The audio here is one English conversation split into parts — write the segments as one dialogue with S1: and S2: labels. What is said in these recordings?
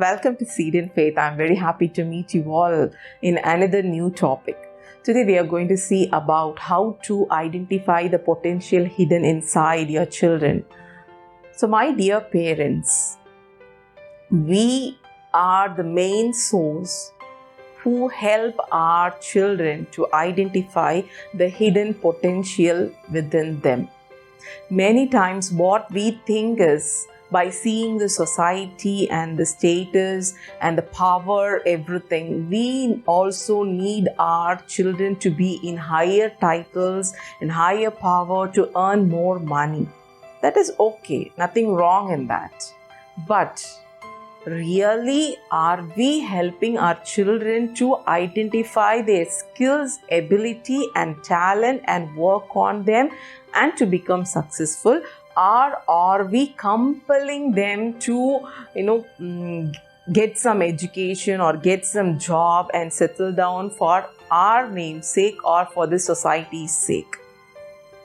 S1: Welcome to Seed in Faith. I'm very happy to meet you all in another new topic. Today we are going to see about how to identify the potential hidden inside your children. So my dear parents, we are the main source who help our children to identify the hidden potential within them. Many times what we think is by seeing the society and the status and the power, everything, we also need our children to be in higher titles and higher power to earn more money. That is okay, nothing wrong in that. But really, are we helping our children to identify their skills, ability and talent and work on them and to become successful? Or are we compelling them to, get some education or get some job and settle down for our namesake or for the society's sake?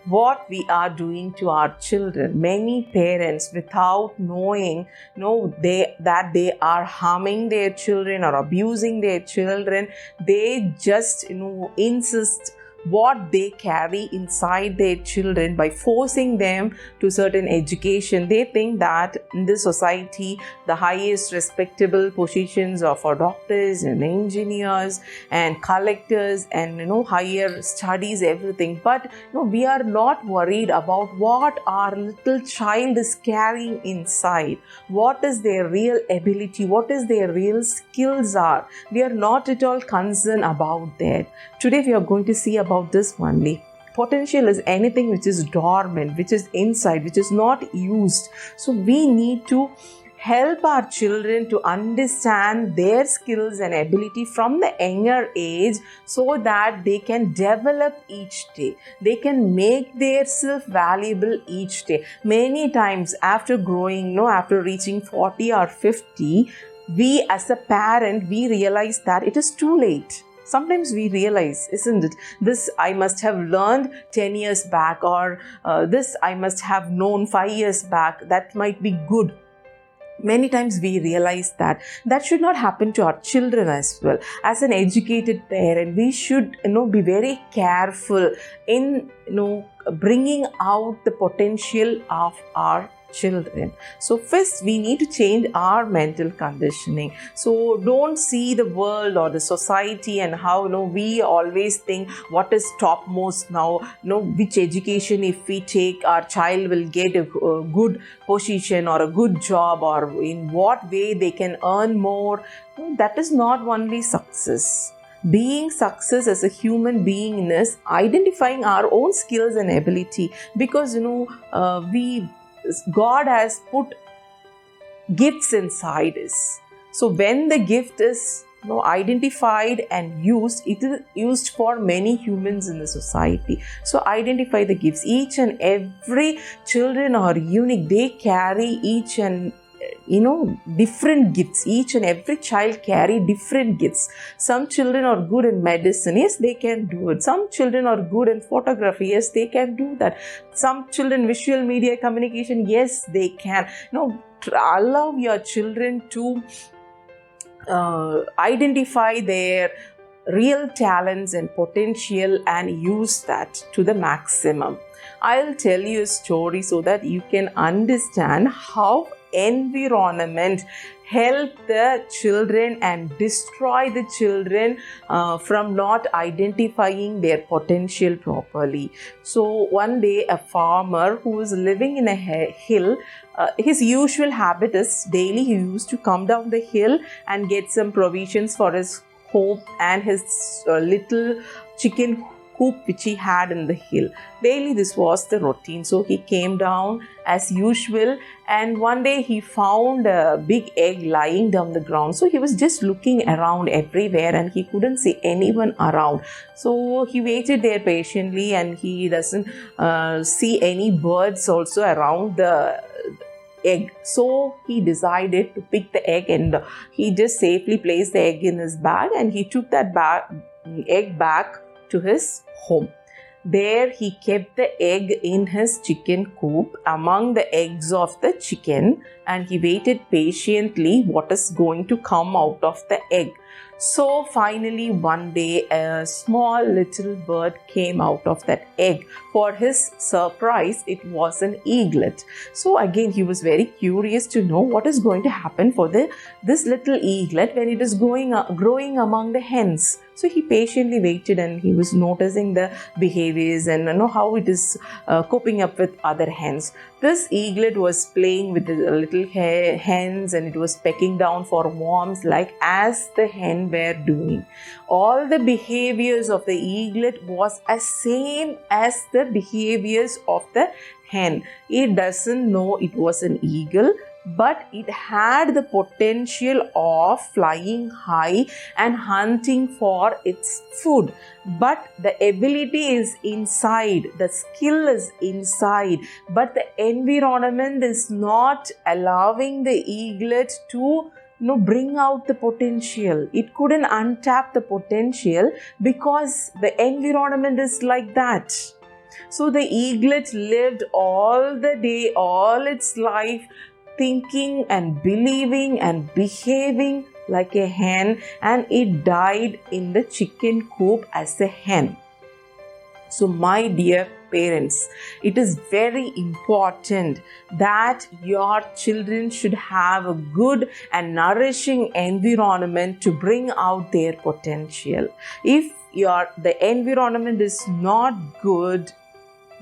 S1: What we are doing to our children, many parents without knowing that they are harming their children or abusing their children, they just insist what they carry inside their children by forcing them to certain education. They think that in this society the highest respectable positions are for doctors and engineers and collectors and higher studies, everything. But we are not worried about what our little child is carrying inside, what is their real ability, what is their real skills are. We are not at all concerned about that. Today we are going to see about this only. Potential is anything which is dormant, which is inside, which is not used. So we need to help our children to understand their skills and ability from the younger age so that they can develop each day. They can make their self valuable each day. Many times after growing, after reaching 40 or 50, we as a parent, we realize that it is too late. Sometimes we realize, isn't it? This I must have learned 10 years back, or this I must have known 5 years back. That might be good. Many times we realize that should not happen to our children as well. As an educated parent, we should be very careful in bringing out the potential of our children. So first we need to change our mental conditioning. So don't see the world or the society and how we always think what is topmost now, which education if we take our child will get a good position or a good job, or in what way they can earn more. That is not only success. Being success as a human being is identifying our own skills and ability, because God has put gifts inside us. So when the gift is identified and used, it is used for many humans in the society. So identify the gifts. Each and every children are unique. They carry each and different gifts. Each and every child carry different gifts. Some children are good in medicine. Yes, they can do it. Some children are good in photography. Yes, they can do that. Some children visual media communication. Yes, they can. Allow your children to identify their real talents and potential and use that to the maximum. I'll tell you a story so that you can understand how environment help the children and destroy the children from not identifying their potential properly. So one day a farmer who was living in a hill, his usual habit is daily he used to come down the hill and get some provisions for his home and his little chicken coop which he had in the hill. Daily this was the routine. So he came down as usual, and one day he found a big egg lying down the ground. So he was just looking around everywhere and he couldn't see anyone around. So he waited there patiently and he doesn't see any birds also around the egg. So he decided to pick the egg, and he just safely placed the egg in his bag and he took that egg back to his home. There he kept the egg in his chicken coop among the eggs of the chicken, and he waited patiently what is going to come out of the egg. So finally one day a small little bird came out of that egg. For his surprise, it was an eaglet. So again he was very curious to know what is going to happen for this little eaglet when it is growing among the hens. So he patiently waited and he was noticing the behaviors and how it is coping up with other hens. This eaglet was playing with the little hens and it was pecking down for worms like as the hen were doing. All the behaviors of the eaglet was as same as the behaviors of the hen. It doesn't know it was an eagle, but it had the potential of flying high and hunting for its food. But the ability is inside, the skill is inside, but the environment is not allowing the eaglet to bring out the potential. It couldn't untap the potential because the environment is like that. So the eaglet lived all the day, all its life, thinking and believing and behaving like a hen, and it died in the chicken coop as a hen. So my dear parents, it is very important that your children should have a good and nourishing environment to bring out their potential. If the environment is not good,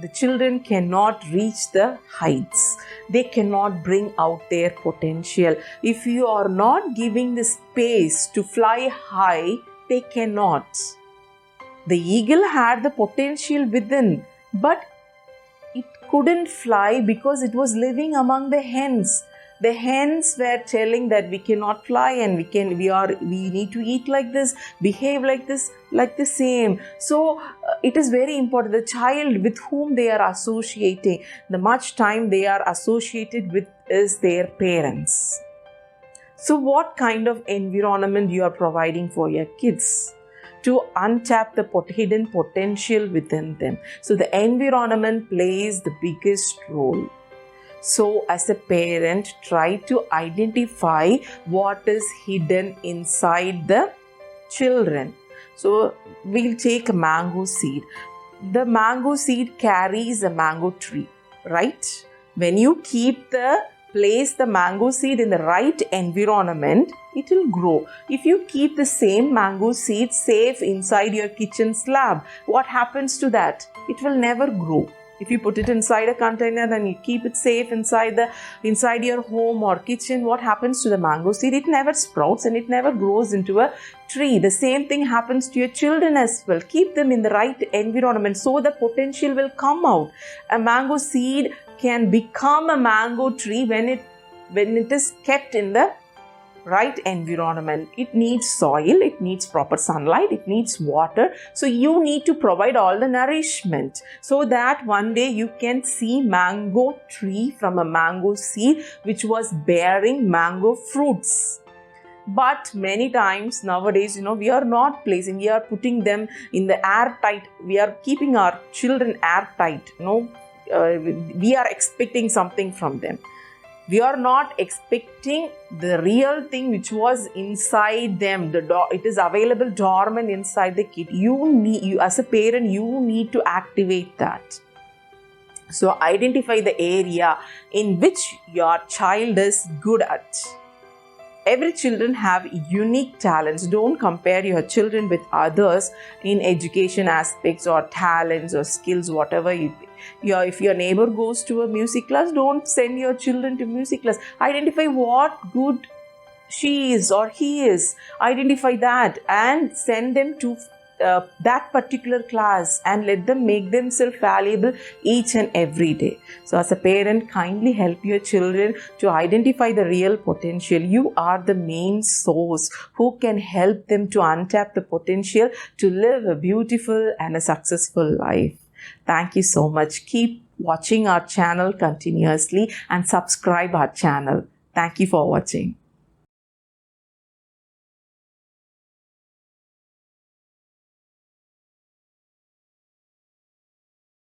S1: the children cannot reach the heights. They cannot bring out their potential. If you are not giving the space to fly high, they cannot. The eagle had the potential within, but it couldn't fly because it was living among the hens. The hens were telling that we cannot fly and we need to eat like this, behave like this, like the same. So it is very important. The child with whom they are associating, the much time they are associated with is their parents. So what kind of environment you are providing for your kids to untap the hidden potential within them? So the environment plays the biggest role. So as a parent, try to identify what is hidden inside the children. So we'll take a mango seed. The mango seed carries a mango tree, right? When you place the mango seed in the right environment, it will grow. If you keep the same mango seed safe inside your kitchen slab, what happens to that? It will never grow. If you put it inside a container and you keep it safe inside your home or kitchen, what happens to the mango seed? It never sprouts and it never grows into a tree. The same thing happens to your children as well. Keep them in the right environment so the potential will come out. A mango seed can become a mango tree when it is kept in the right environment. It needs soil, it needs proper sunlight, it needs water. So you need to provide all the nourishment so that one day you can see mango tree from a mango seed which was bearing mango fruits. But many times nowadays, we are putting them in the airtight, we are keeping our children airtight, we are expecting something from them. We are not expecting the real thing which was inside them. It is available dormant inside the kid. You as a parent, you need to activate that. So identify the area in which your child is good at. Every children have unique talents. Don't compare your children with others in education aspects or talents or skills, whatever if your neighbor goes to a music class, don't send your children to music class. Identify what good she is or he is. Identify that and send them to that particular class and let them make themselves valuable each and every day. So as a parent, kindly help your children to identify the real potential. You are the main source who can help them to untap the potential to live a beautiful and a successful life. Thank you so much. Keep watching our channel continuously and subscribe our channel. Thank you for watching.